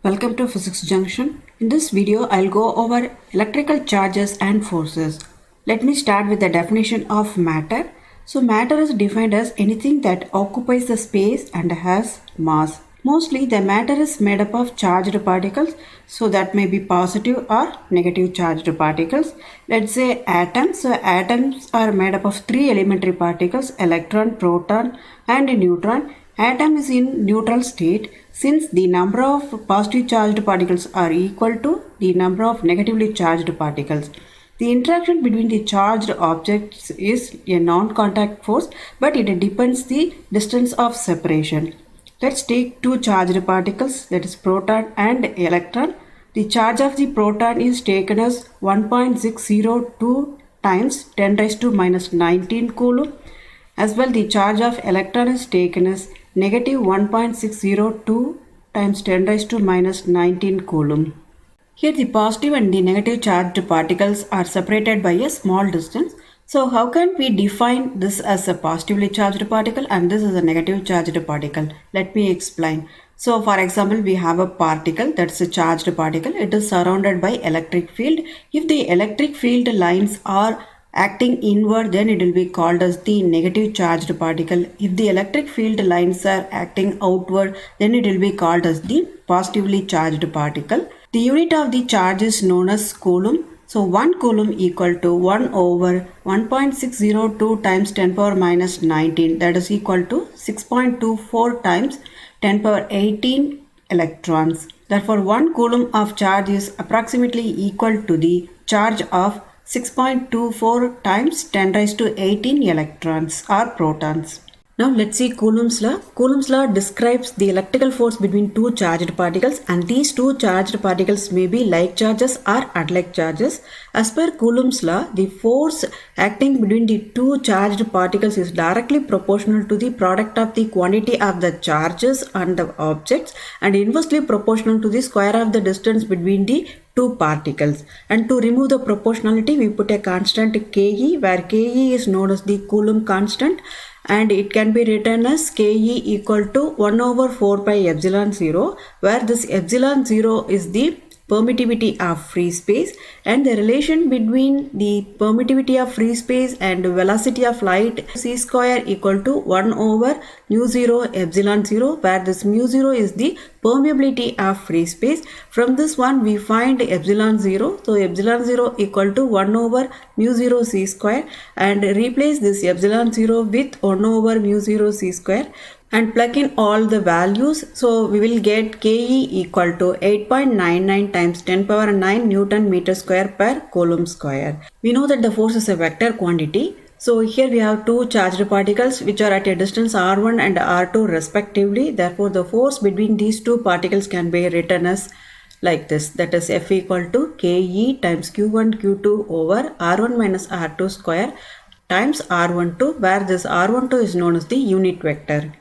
Welcome to Physics Junction. In this video, I'll go over electrical charges and forces. Let me start with the definition of matter. So matter is defined as anything that occupies the space and has mass. Mostly the matter is made up of charged particles, so that may be positive or negative charged particles. Let's say atoms. So atoms are made up of three elementary particles: electron, proton and neutron. Atom is in neutral state since the number of positive charged particles are equal to the number of negatively charged particles. The interaction between the charged objects is a non-contact force, but it depends the distance of separation. Let's take two charged particles, that is proton and electron. The charge of the proton is taken as 1.602 times 10 raised to minus 19 coulomb. As well, the charge of electron is taken as negative 1.602 times 10 raised to minus 19 coulomb. Here the positive and the negative charged particles are separated by a small distance. So how can we define this as a positively charged particle and this is a negative charged particle? Let me explain. So for example, we have a particle, that's a charged particle. It is surrounded by electric field. If the electric field lines are acting inward, then it will be called as the negative charged particle. If the electric field lines are acting outward, then it will be called as the positively charged particle. The unit of the charge is known as coulomb. So 1 coulomb equal to 1 over 1.602 times 10 power minus 19, that is equal to 6.24 times 10 power 18 electrons. Therefore 1 coulomb of charge is approximately equal to the charge of 6.24 times 10 raised to 18 electrons or protons. Now let's see Coulomb's law. Coulomb's law describes the electrical force between two charged particles, and these two charged particles may be like charges or unlike charges. As per Coulomb's law, the force acting between the two charged particles is directly proportional to the product of the quantity of the charges on the objects and inversely proportional to the square of the distance between the two particles. And to remove the proportionality, we put a constant Ke, where Ke is known as the Coulomb constant, and it can be written as Ke equal to 1 over 4 pi epsilon 0, where this epsilon 0 is the permittivity of free space, and the relation between the permittivity of free space and velocity of light, c square equal to 1 over mu 0 epsilon 0, where this mu 0 is the permeability of free space. From this one we find epsilon 0. So epsilon 0 equal to 1 over mu 0 c square, and replace this epsilon 0 with 1 over mu 0 c square and plug in all the values. So we will get Ke equal to 8.99 times 10 power 9 Newton meter square per coulomb square. We know that the force is a vector quantity. So here we have two charged particles which are at a distance r1 and r2 respectively. Therefore the force between these two particles can be written as like this, that is F equal to Ke times q1 q2 over r1 minus r2 square times r12, where this r12 is known as the unit vector.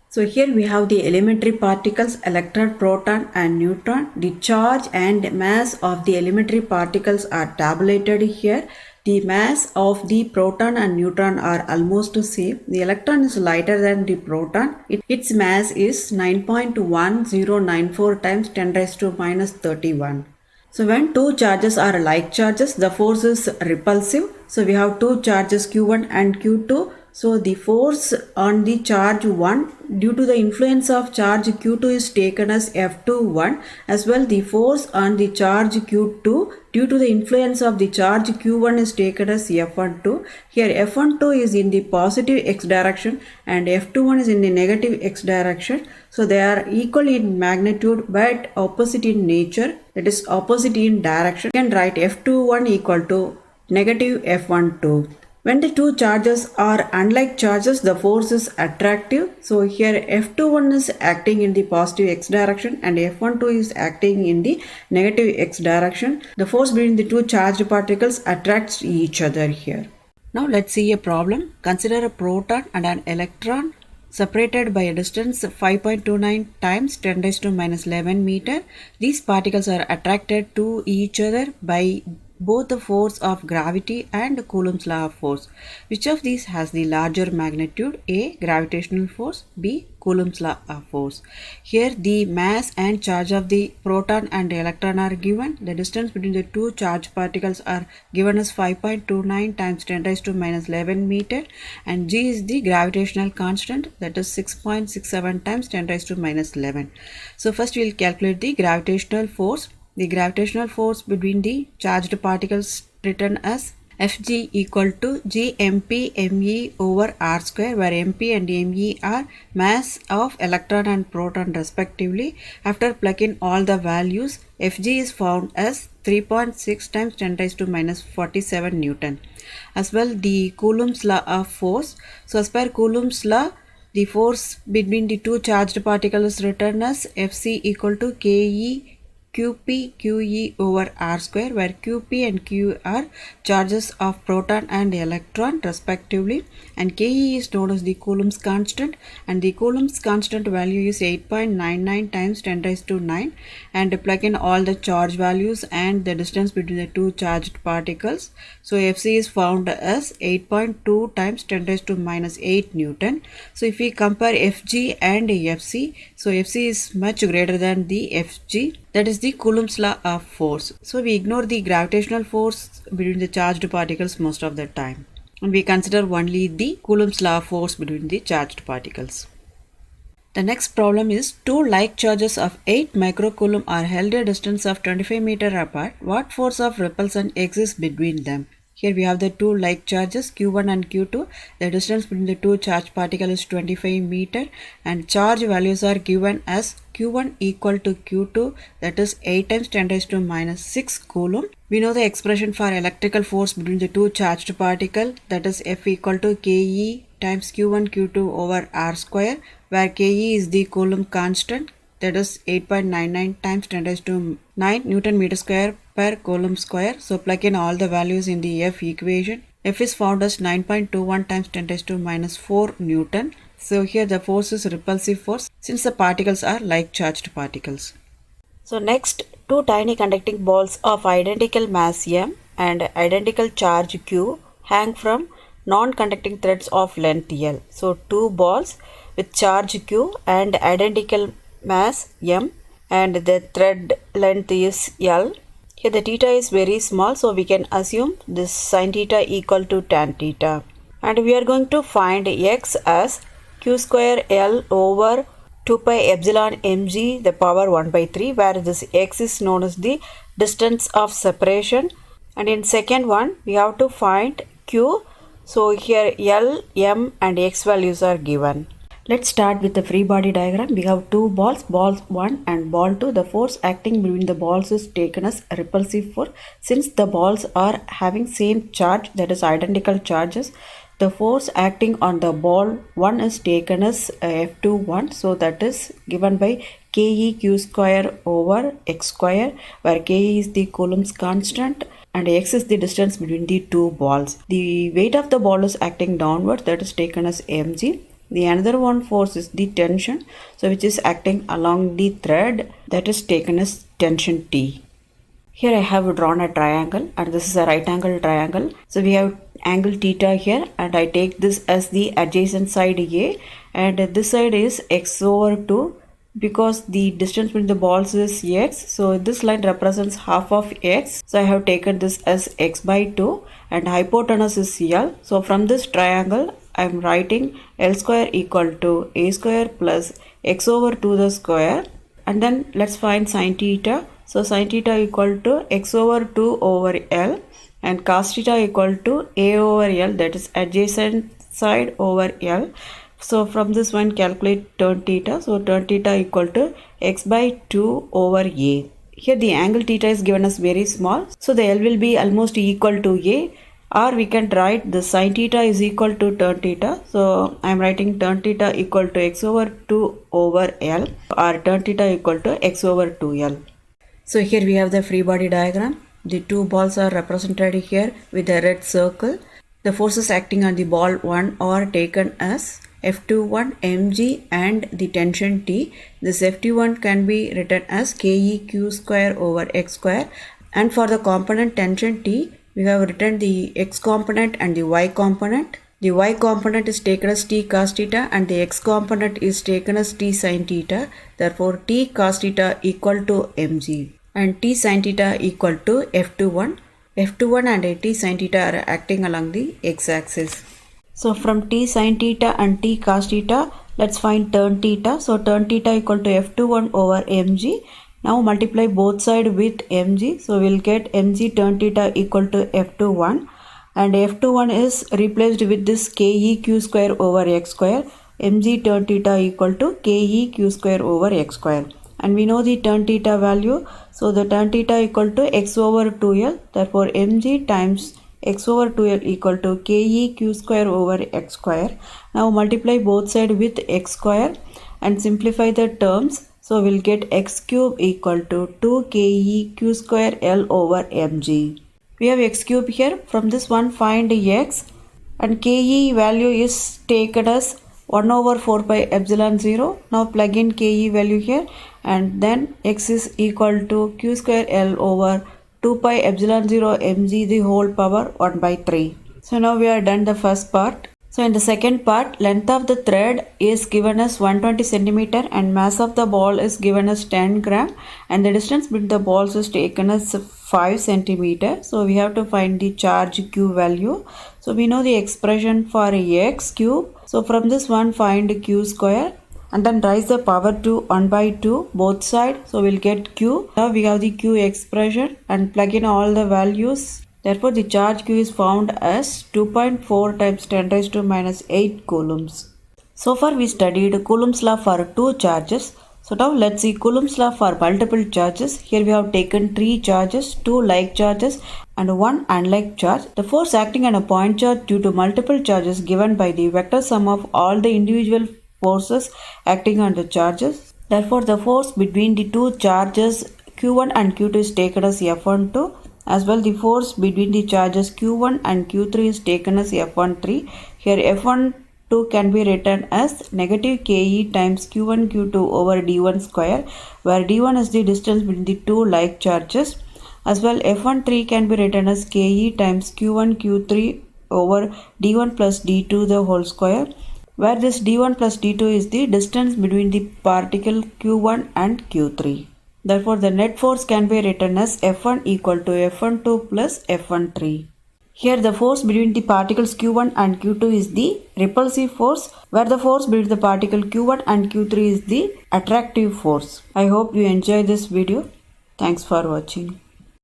So here we have the elementary particles electron, proton and neutron. The charge and mass of the elementary particles are tabulated here. The mass of the proton and neutron are almost the same. The electron is lighter than the proton. Its mass is 9.1094 times 10 raised to minus 31. So when two charges are like charges, the force is repulsive. So we have two charges Q1 and Q2. So the force on the charge 1 due to the influence of charge Q2 is taken as F21. As well, the force on the charge Q2 due to the influence of the charge Q1 is taken as F12. Here F12 is in the positive x direction and F21 is in the negative x direction. So they are equal in magnitude but opposite in nature, that is opposite in direction. You can write F21 equal to negative F12. When the two charges are unlike charges, the force is attractive. So here F21 is acting in the positive x direction and F12 is acting in the negative x direction. The force between the two charged particles attracts each other here. Now let's see a problem. Consider a proton and an electron separated by a distance 5.29 times 10 raised to minus 11 meter. These particles are attracted to each other by both the force of gravity and Coulomb's law of force. Which of these has the larger magnitude? A. Gravitational force. B. Coulomb's law of force. Here the mass and charge of the proton and electron are given. The distance between the two charged particles are given as 5.29 times 10 raised to minus 11 meter, and G is the gravitational constant, that is 6.67 times 10 raised to minus 11. So first we will calculate the gravitational force. The gravitational force between the charged particles written as Fg equal to Gmp me over r square, where mp and me are mass of electron and proton respectively. After plugging all the values, Fg is found as 3.6 times 10 raised to minus 47 Newton. As well, the Coulomb's law of force. So as per Coulomb's law, the force between the two charged particles is written as Fc equal to Ke Qp Qe over r square, where Qp and Q are charges of proton and electron respectively, and Ke is known as the Coulomb's constant, and the Coulomb's constant value is 8.99 times 10 raised to 9, and plug in all the charge values and the distance between the two charged particles. So Fc is found as 8.2 times 10 raised to minus 8 Newton. So if we compare Fg and Fc, so Fc is much greater than the Fg, that is the Coulomb's law of force. So we ignore the gravitational force between the charged particles most of the time, and we consider only the Coulomb's law of force between the charged particles. The next problem is two like charges of 8 microcoulomb are held a distance of 25 meter apart. What force of repulsion exists between them? Here we have the two like charges Q1 and Q2. The distance between the two charged particles is 25 meter, and charge values are given as Q1 equal to Q2, that is 8 times 10 raised to minus 6 coulomb. We know the expression for electrical force between the two charged particles, that is F equal to Ke times Q1 Q2 over r square, where Ke is the Coulomb constant, that is 8.99 times 10 raised to 9 Newton meter square per Coulomb square. So plug in all the values in the F equation. F is found as 9.21 times 10 raised to minus 4 Newton. So here the force is repulsive force since the particles are like charged particles. So next, two tiny conducting balls of identical mass m and identical charge q hang from non-conducting threads of length L. So two balls with charge q and identical mass m, and the thread length is L. Here the theta is very small, so we can assume this sin theta equal to tan theta. And we are going to find x as q square L over 2 pi epsilon mg the power 1 by 3, where this x is known as the distance of separation. And in second one, we have to find q. So here L, m and x values are given. Let's start with the free body diagram. We have two balls, ball 1 and ball 2. The force acting between the balls is taken as repulsive force. Since the balls are having same charge, that is identical charges, the force acting on the ball 1 is taken as F21. So that is given by Keq square over x square, where Ke is the Coulomb's constant and x is the distance between the two balls. The weight of the ball is acting downward, that is taken as mg. The another one force is the tension, so which is acting along the thread, that is taken as tension T. Here I have drawn a triangle, and this is a right angle triangle. So we have angle theta here, and I take this as the adjacent side A, and this side is x over 2, because the distance between the balls is x. So this line represents half of x. So I have taken this as x by 2, and hypotenuse is L. So from this triangle, I am writing L square equal to a square plus x over 2 the square, and then let's find sin theta. So sin theta equal to x over 2 over L, and cos theta equal to a over L, that is adjacent side over L. So from this one calculate tan theta. So tan theta equal to x by 2 over a. Here the angle theta is given as very small, so the L will be almost equal to a. Or we can write the sin theta is equal to tan theta. So I am writing tan theta equal to x over 2 over L, or tan theta equal to x over 2L. So here we have the free body diagram. The two balls are represented here with a red circle. The forces acting on the ball 1 are taken as F21 mg and the tension T. This F21 can be written as Keq square over x square, And for the component tension T, we have written the x component and the y component. The y component is taken as t cos theta and the x component is taken as t sin theta. Therefore, t cos theta equal to mg and t sin theta equal to f21. f21 and t sin theta are acting along the x-axis. So from t sin theta and t cos theta, let's find tan theta. So tan theta equal to f21 over mg. Now multiply both sides with mg. So we'll get mg tan theta equal to f21. And f21 is replaced with this keq square over x square. Mg tan theta equal to keq square over x square. And we know the tan theta value. So the tan theta equal to x over 2l. Therefore mg times x over 2l equal to keq square over x square. Now multiply both sides with x square and simplify the terms. So we'll get x cube equal to 2keq square l over mg. We have x cube here. From this one find x, and ke value is taken as 1 over 4 pi epsilon 0. Now plug in ke value here, and then x is equal to q square l over 2 pi epsilon 0 mg the whole power 1 by 3. So now we are done the first part. So in the second part, length of the thread is given as 120 cm and mass of the ball is given as 10 gram and the distance between the balls is taken as 5 cm. So we have to find the charge q value. So we know the expression for x cube. So from this one find q square and then raise the power to 1 by 2 both sides. So we'll get q. Now we have the q expression and plug in all the values. Therefore, the charge q is found as 2.4 times 10 raised to minus 8 coulombs. So far we studied Coulomb's law for two charges. So now let's see Coulomb's law for multiple charges. Here we have taken 3 charges, 2 like charges and 1 unlike charge. The force acting on a point charge due to multiple charges given by the vector sum of all the individual forces acting on the charges. Therefore, the force between the two charges q1 and q2 is taken as F12. As well, the force between the charges q1 and q3 is taken as F13. Here F12 can be written as negative ke times q1 q2 over d1 square, where d1 is the distance between the two like charges. As well, F13 can be written as ke times q1 q3 over d1 plus d2 the whole square, where this d1 plus d2 is the distance between the particle q1 and q3. Therefore, the net force can be written as F1 equal to F12 plus F13. Here the force between the particles Q1 and Q2 is the repulsive force, where the force between the particle Q1 and Q3 is the attractive force. I hope you enjoy this video. Thanks for watching.